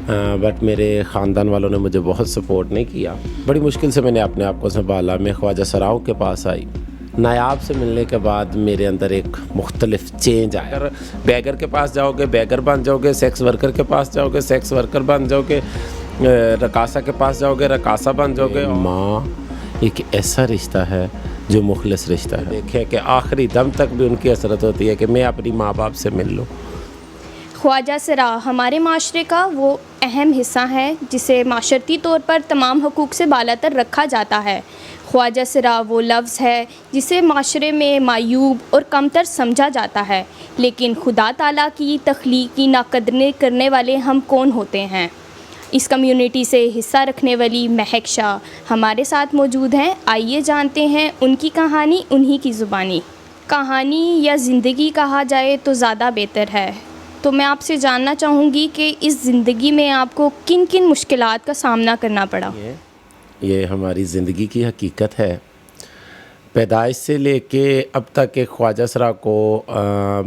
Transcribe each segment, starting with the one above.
But میرے ख़ानदान वालों ने मुझे बहुत सपोर्ट नहीं किया. बड़ी मुश्किल से मैंने अपने आप को संभाला. मैं ख्वाजा सराओं के पास आई. नायाब से मिलने के बाद मेरे अंदर एक मुख्तलिफ चेंज आया. अगर बैगर के पास जाओगे बैगर बन जाओगे, सेक्स वर्कर के पास जाओगे सेक्स वर्कर बन जाओगे, रकासा के पास जाओगे रकासा बन जाओगे. माँ एक ऐसा रिश्ता है जो मुखलिस रिश्ता है. देखें कि आखिरी दम तक भी उनकी हसरत होती है कि मैं अपनी माँ बाप से मिल लूँ. ख्वाजा सरा हमारे माशरे का वो अहम हिस्सा है जिसे माशरती तौर पर तमाम हकूक़ से बालातर रखा जाता है. ख्वाजा सरा वो लफ्ज़ है जिसे माशरे में मायूब और कमतर समझा जाता है, लेकिन खुदा ताला की तख्लीकी नाकदरी करने वाले हम कौन होते हैं. इस कम्युनिटी से हिस्सा रखने वाली महक शाह हमारे साथ मौजूद हैं. आइए जानते हैं उनकी कहानी उन्हीं की ज़ुबानी. कहानी या ज़िंदगी कहा जाए तो ज़्यादा बेहतर है. तो मैं आपसे जानना चाहूँगी कि इस ज़िंदगी में आपको किन किन मुश्किलात का सामना करना पड़ा. ये हमारी ज़िंदगी की हकीकत है. पैदाइश से लेके अब तक एक ख्वाजा सरा को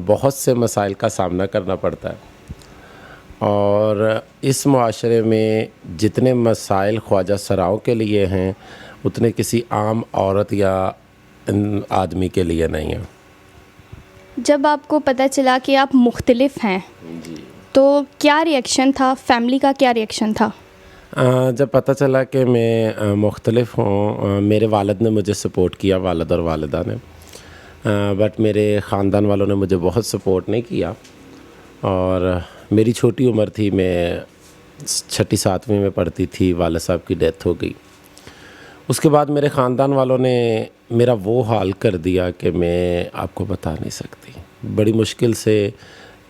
बहुत से मसाइल का सामना करना पड़ता है, और इस मुआशरे में जितने मसाइल ख्वाजा सराओं के लिए हैं उतने किसी आम औरत या आदमी के लिए नहीं हैं. जब आपको पता चला कि आप मुख्तलिफ हैं तो क्या रिएक्शन था, फैमिली का क्या रिएक्शन था? जब पता चला कि मैं मुख्तलिफ हूँ, मेरे वालिद ने मुझे सपोर्ट किया, वालिद और वालिदा ने. बट मेरे ख़ानदान वालों ने मुझे बहुत सपोर्ट नहीं किया, और मेरी छोटी उम्र थी, मैं 6वीं 7वीं में पढ़ती थी, वालिद साहब की डेथ हो गई. उसके बाद मेरे ख़ानदान वालों ने मेरा वो हाल कर दिया कि मैं आपको बता नहीं सकती. बड़ी मुश्किल से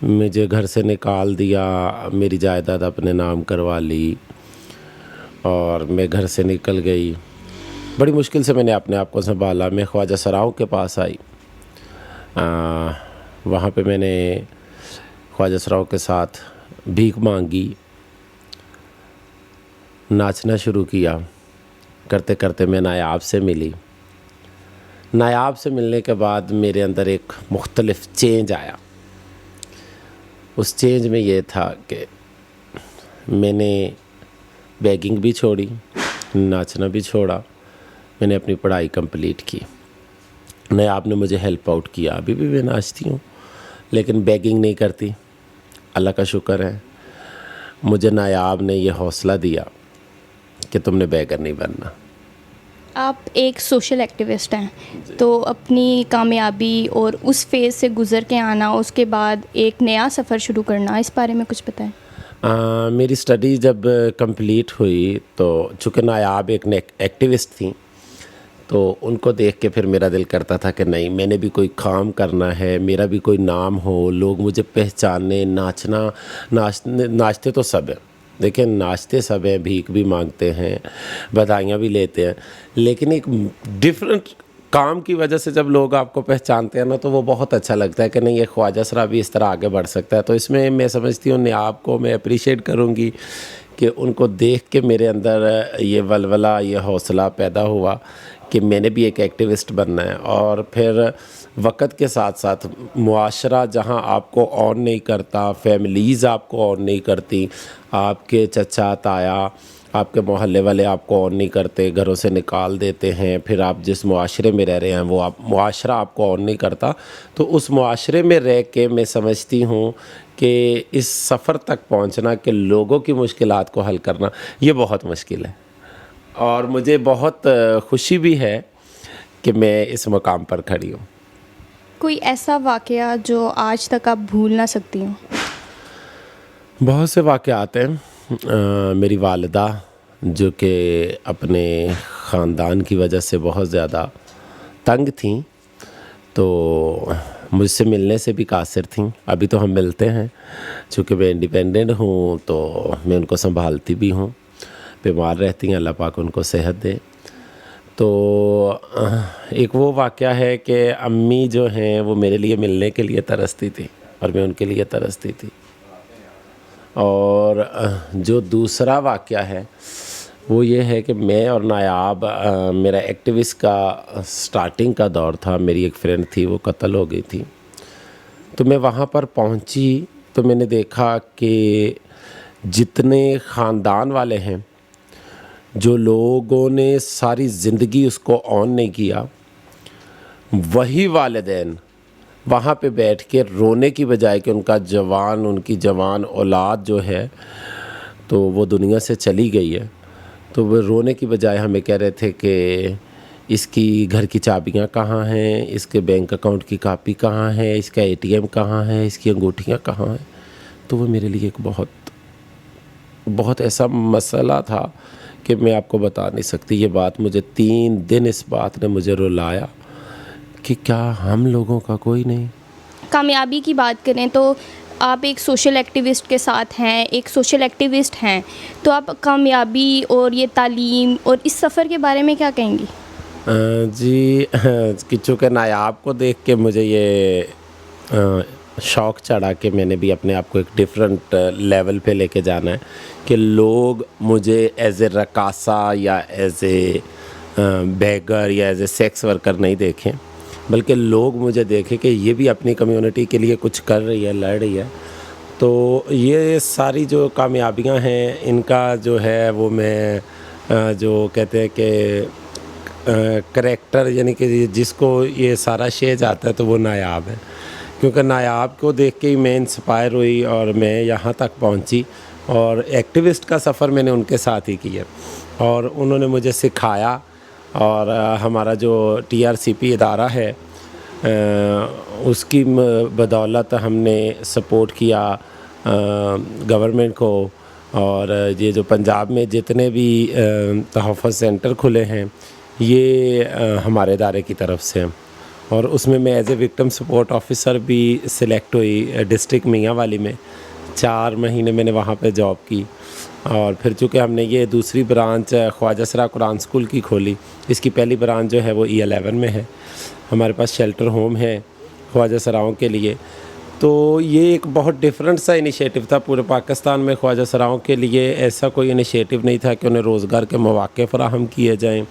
मुझे घर से निकाल दिया, मेरी जायदाद अपने नाम करवा ली और मैं घर से निकल गई. बड़ी मुश्किल से मैंने अपने आप को संभाला. मैं ख्वाजा सराओं के पास आई. वहाँ पे मैंने ख्वाजा सराओं के साथ भीख मांगी, नाचना शुरू किया. करते करते मैं नायाब से मिली. नायाब से मिलने के बाद मेरे अंदर एक मुख्तलिफ चेंज आया. उस चेंज में ये था कि मैंने बेगिंग भी छोड़ी, नाचना भी छोड़ा. मैंने अपनी पढ़ाई कंप्लीट की. नायाब ने मुझे हेल्प आउट किया. अभी भी मैं नाचती हूँ लेकिन बेगिंग नहीं करती. अल्लाह का शुक्र है, मुझे नायाब ने ये हौसला दिया कि तुमने बेगर नहीं बनना. आप एक सोशल एक्टिविस्ट हैं, तो अपनी कामयाबी और उस फेज़ से गुज़र के आना, उसके बाद एक नया सफ़र शुरू करना, इस बारे में कुछ बताएं. मेरी स्टडी जब कंप्लीट हुई तो चूँकि नायाब एक एक्टिविस्ट थी, तो उनको देख के फिर मेरा दिल करता था कि नहीं, मैंने भी कोई काम करना है, मेरा भी कोई नाम हो, लोग मुझे पहचाने. नाचते तो सब हैं, देखिए नाचते सब हैं, भीख भी मांगते हैं, बधाइयाँ भी लेते हैं, लेकिन एक डिफरेंट काम की वजह से जब लोग आपको पहचानते हैं ना, तो वो बहुत अच्छा लगता है कि नहीं, ये ख्वाजा सरा भी इस तरह आगे बढ़ सकता है. तो इसमें मैं समझती हूँ नायाब को मैं अप्रिशिएट करूँगी कि उनको देख के मेरे अंदर ये वलवला, ये हौसला पैदा हुआ कि मैंने भी एक एक्टिविस्ट बनना है. और फिर वक़्त के साथ साथ मुआशरा जहाँ आपको ऑन नहीं करता, फैमिलीज़ आपको ऑन नहीं करती, आपके चचा ताया, आपके मोहल्ले वाले आपको ऑन नहीं करते, घरों से निकाल देते हैं. फिर आप जिस मुआशरे में रह रहे हैं वो मुआशरा आपको ऑन नहीं करता. तो उस मुआशरे में रह के मैं समझती हूँ कि इस सफ़र तक पहुँचना, कि लोगों की मुश्किलात को हल करना, ये बहुत मुश्किल है. और मुझे बहुत खुशी भी है कि मैं इस मुकाम पर खड़ी हूँ. कोई ऐसा वाक़या जो आज तक आप भूल ना सकती हों? बहुत से वाक़यात हैं. मेरी वालिदा जो कि अपने ख़ानदान की वजह से बहुत ज़्यादा तंग थीं, तो मुझसे मिलने से भी कासिर थीं. अभी तो हम मिलते हैं, चूँकि मैं इंडिपेंडेंट हूँ तो मैं उनको संभालती भी हूँ. बीमार रहती हैं, अल्लाह पाक उनको सेहत दे. तो एक वो वाक़या है कि अम्मी जो हैं वो मेरे लिए मिलने के लिए तरसती थी और मैं उनके लिए तरसती थी. और जो दूसरा वाक़या है वो ये है कि मैं और नायाब, मेरा एक्टिविस्ट का स्टार्टिंग का दौर था. मेरी एक फ्रेंड थी, वो कत्ल हो गई थी. तो मैं वहाँ पर पहुँची तो मैंने देखा कि جتنے خاندان والے ہیں جو لوگوں نے ساری زندگی اس کو آن نہیں کیا، وہی والدین وہاں پہ بیٹھ کے رونے کی بجائے کہ ان کی جوان اولاد جو ہے تو وہ دنیا سے چلی گئی ہے، تو وہ رونے کی بجائے ہمیں کہہ رہے تھے کہ اس کی گھر کی چابیاں کہاں ہیں، اس کے بینک اکاؤنٹ کی کاپی کہاں ہے، اس کا ATM کہاں ہے، اس کی انگوٹھیاں کہاں ہیں۔ تو وہ میرے لیے ایک بہت ایسا مسئلہ تھا کہ میں آپ کو بتا نہیں سکتی۔ یہ بات مجھے 3 دن اس بات نے مجھے رلایا کہ کیا ہم لوگوں کا کوئی نہیں۔ کامیابی کی بات کریں تو آپ ایک سوشل ایکٹیوسٹ کے ساتھ ہیں، ایک سوشل ایکٹیوسٹ ہیں، تو آپ کامیابی اور یہ تعلیم اور اس سفر کے بارے میں کیا کہیں گی؟ جی کہ چونکہ نایاب کو دیکھ کے مجھے یہ شوق چڑھا کہ میں نے بھی اپنے آپ کو ایک ڈیفرنٹ لیول پہ لے کے جانا ہے کہ لوگ مجھے ایز اے رقاصہ یا ایز اے بیگر یا ایز اے سیکس ورکر نہیں دیکھیں، بلکہ لوگ مجھے دیکھیں کہ یہ بھی اپنی کمیونٹی کے لیے کچھ کر رہی ہے، لڑ رہی ہے۔ تو یہ ساری جو کامیابیاں ہیں ان کا جو ہے وہ میں جو کہتے ہیں کہ کریکٹر، یعنی کہ جس کو یہ سارا شے جاتا ہے تو وہ نایاب ہے، کیونکہ نایاب کو دیکھ کے ہی میں انسپائر ہوئی اور میں یہاں تک پہنچی، اور ایکٹیوسٹ کا سفر میں نے ان کے ساتھ ہی کیا اور انہوں نے مجھے سکھایا، اور ہمارا جو TRCP ادارہ ہے اس کی بدولت ہم نے سپورٹ کیا گورنمنٹ کو، اور یہ جو پنجاب میں جتنے بھی تحفظ سینٹر کھلے ہیں یہ ہمارے ادارے کی طرف سے، اور اس میں as a victim support officer بھی سلیکٹ ہوئی ڈسٹرکٹ میاں والی میں۔ 4 مہینے میں نے وہاں پہ جاب کی، اور پھر چونکہ ہم نے یہ دوسری برانچ خواجہ سرا قرآن اسکول کی کھولی، اس کی پہلی برانچ جو ہے وہ E11 میں ہے، ہمارے پاس شیلٹر ہوم ہے خواجہ سراؤں کے لیے۔ تو یہ ایک بہت ڈفرینٹ سا انیشیٹو تھا پورے پاکستان میں۔ خواجہ سراؤں کے لیے ایسا کوئی انیشیٹو نہیں تھا کہ انہیں روزگار کے مواقع فراہم کیے جائیں،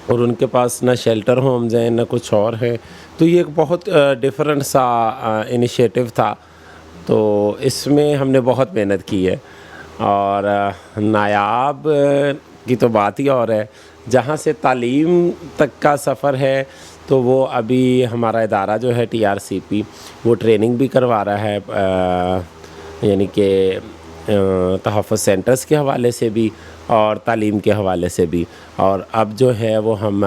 اور ان کے پاس نہ شیلٹر ہومز ہیں نہ کچھ اور ہے، تو یہ ایک بہت ڈفرینٹ سا انیشیٹو تھا۔ تو اس میں ہم نے بہت محنت کی ہے، اور نایاب کی تو بات ہی اور ہے۔ جہاں سے تعلیم تک کا سفر ہے تو وہ ابھی ہمارا ادارہ جو ہے TRCP وہ ٹریننگ بھی کروا رہا ہے، یعنی کہ تحفظ سینٹرز کے حوالے سے بھی اور تعلیم کے حوالے سے بھی، اور اب جو ہے وہ ہم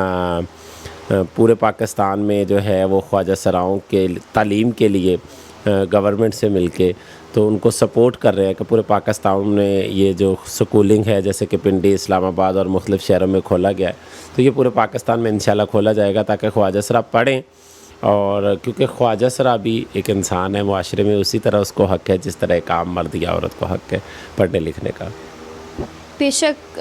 پورے پاکستان میں جو ہے وہ خواجہ سراؤں کے تعلیم کے لیے گورنمنٹ سے مل کے تو ان کو سپورٹ کر رہے ہیں کہ پورے پاکستان میں یہ جو سکولنگ ہے جیسے کہ پنڈی، اسلام آباد اور مختلف شہروں میں کھولا گیا ہے، تو یہ پورے پاکستان میں انشاءاللہ کھولا جائے گا تاکہ خواجہ سرا پڑھیں، اور کیونکہ خواجہ سرا بھی ایک انسان ہے، معاشرے میں اسی طرح اس کو حق ہے جس طرح ایک عام مرد یا عورت کو حق ہے پڑھنے لکھنے کا۔ بے شک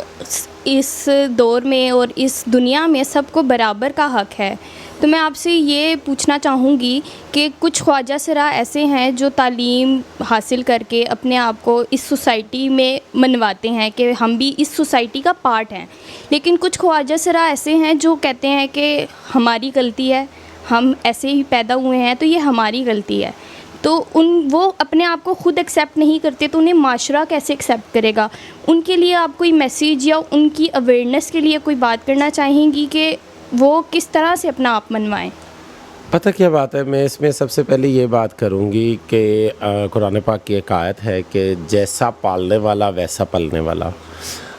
اس دور میں اور اس دنیا میں سب کو برابر کا حق ہے۔ تو میں آپ سے یہ پوچھنا چاہوں گی کہ کچھ خواجہ سرا ایسے ہیں جو تعلیم حاصل کر کے اپنے آپ کو اس سوسائٹی میں منواتے ہیں کہ ہم بھی اس سوسائٹی کا پارٹ ہیں، لیکن کچھ خواجہ سرا ایسے ہیں جو کہتے ہیں کہ ہماری غلطی ہے، ہم ایسے ہی پیدا ہوئے ہیں تو یہ ہماری غلطی ہے، تو وہ اپنے آپ کو خود ایکسیپٹ نہیں کرتے، تو انہیں معاشرہ کیسے ایکسیپٹ کرے گا؟ ان کے لیے آپ کوئی میسیج یا ان کی اویئرنیس کے لیے کوئی بات کرنا چاہیں گی کہ وہ کس طرح سے اپنا آپ منوائیں؟ پتہ کیا بات ہے، میں اس میں سب سے پہلے یہ بات کروں گی کہ قرآن پاک کی ایک آیت ہے کہ جیسا پالنے والا ویسا پلنے والا۔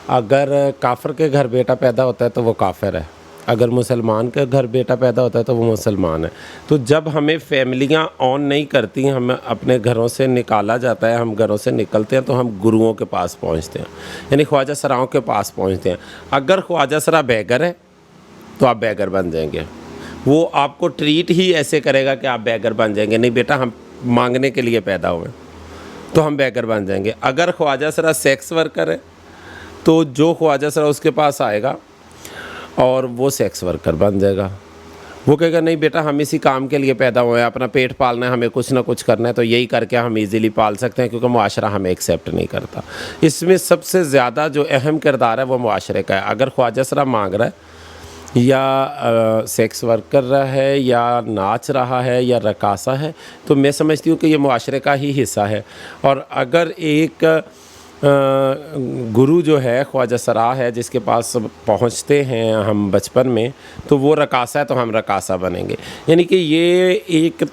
اگر کافر کے گھر بیٹا پیدا ہوتا ہے تو وہ کافر ہے، اگر مسلمان کے گھر بیٹا پیدا ہوتا ہے تو وہ مسلمان ہے۔ تو جب ہمیں فیملیاں آن نہیں کرتی، ہمیں اپنے گھروں سے نکالا جاتا ہے، ہم گھروں سے نکلتے ہیں تو ہم گروؤں کے پاس پہنچتے ہیں، یعنی خواجہ سراؤں کے پاس پہنچتے ہیں۔ اگر خواجہ سرا بیگر ہے تو آپ بیگر بن جائیں گے، وہ آپ کو ٹریٹ ہی ایسے کرے گا کہ آپ بیگر بن جائیں گے۔ نہیں بیٹا ہم مانگنے کے لیے پیدا ہوئے تو ہم بیگر بن جائیں گے۔ اگر خواجہ سرا سیکس ورکر ہے تو جو خواجہ سرا اس کے پاس آئے گا اور وہ سیکس ورکر بن جائے گا، وہ کہے گا نہیں بیٹا ہم اسی کام کے لیے پیدا ہوئے ہیں، اپنا پیٹ پالنا ہے، ہمیں کچھ نہ کچھ کرنا ہے، تو یہی کر کے ہم ایزیلی پال سکتے ہیں کیونکہ معاشرہ ہمیں ایکسیپٹ نہیں کرتا۔ اس میں سب سے زیادہ جو اہم کردار ہے وہ معاشرے کا ہے۔ اگر خواجہ سرا مانگ رہا ہے یا سیکس ورک کر رہا ہے یا ناچ رہا ہے یا رقاصہ ہے تو میں سمجھتی ہوں کہ یہ معاشرے کا ہی حصہ ہے، اور اگر ایک गुरु जो है ख्वाजा सरा है जिसके पास पहुंचते हैं हम बचपन में, तो वो रकासा है तो हम रकासा बनेंगे। यानी कि ये एक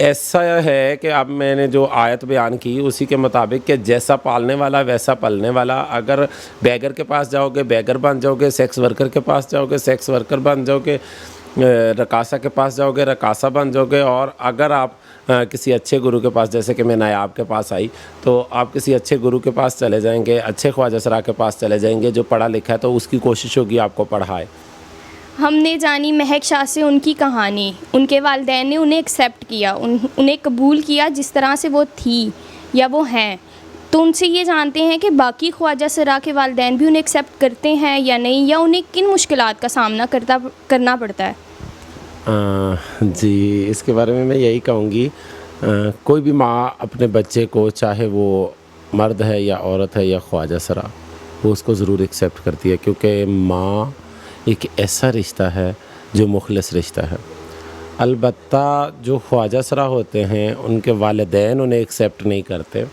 ऐसा है कि अब मैंने जो आयत बयान की उसी के मुताबिक कि जैसा पालने वाला वैसा पलने वाला। अगर बैगर के पास जाओगे बैगर बन जाओगे, सेक्स वर्कर के पास जाओगे सेक्स वर्कर बन जाओगे, रकासा के पास जाओगे रकासा बन जाओगे। और अगर आप किसी अच्छे गुरु के पास, जैसे कि मैं नायाब के पास आई, तो आप किसी अच्छे गुरु के पास चले जाएंगे, अच्छे ख्वाजा सरा के पास चले जाएंगे जो पढ़ा लिखा है, तो उसकी कोशिश होगी आपको पढ़ाए। हमने जानी महक शाह से उनकी कहानी। उनके वालिदैन ने उन्हें एक्सेप्ट किया, उन्हें कबूल किया जिस तरह से वो थी या वो हैं। तो उनसे ये जानते हैं कि बाकी ख्वाजा सरा के वालिदैन भी उन्हें एक्सेप्ट करते हैं या नहीं, या उन्हें किन मुश्किलात का सामना करना पड़ता है। जी, इसके बारे में मैं यही कहूँगी, कोई भी माँ अपने बच्चे को, चाहे वो मर्द है या औरत है या ख्वाजा सरा, वो उसको ज़रूर एक्सेप्ट करती है, क्योंकि माँ एक ऐसा रिश्ता है जो मुखलिस रिश्ता है। अलबत्ता जो ख्वाजा सरा होते हैं उनके वालिदैन उन्हें एक्सेप्ट नहीं करते,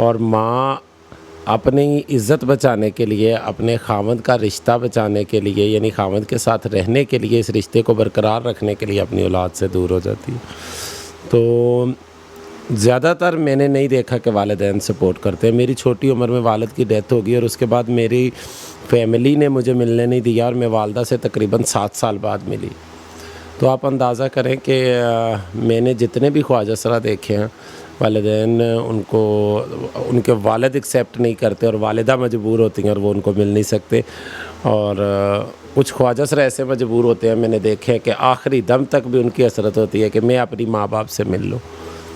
और माँ अपनी इज़्ज़त बचाने के लिए, अपने खावंद का रिश्ता बचाने के लिए, यानी खावंद के साथ रहने के लिए, इस रिश्ते को बरकरार रखने के लिए अपनी औलाद से दूर हो जाती है। तो ज़्यादातर मैंने नहीं देखा कि वालिदैन सपोर्ट करते हैं। मेरी छोटी उम्र में वालिद की डेथ हो गई और उसके बाद मेरी फैमिली ने मुझे मिलने नहीं दिया, और मैं वालदा से तकरीबन 7 साल बाद मिली। तो आप अंदाज़ा करें कि मैंने जितने भी ख्वाजा सरा देखे हैं, वालिदैन उनको, उनके वालिद एक्सेप्ट नहीं करते और वालिदा मजबूर होती हैं और वो उनको मिल नहीं सकते। और कुछ ख्वाजा सरा ऐसे मजबूर होते हैं, मैंने देखे हैं कि आखिरी दम तक भी उनकी हसरत होती है कि मैं अपनी माँ बाप से मिल लूँ।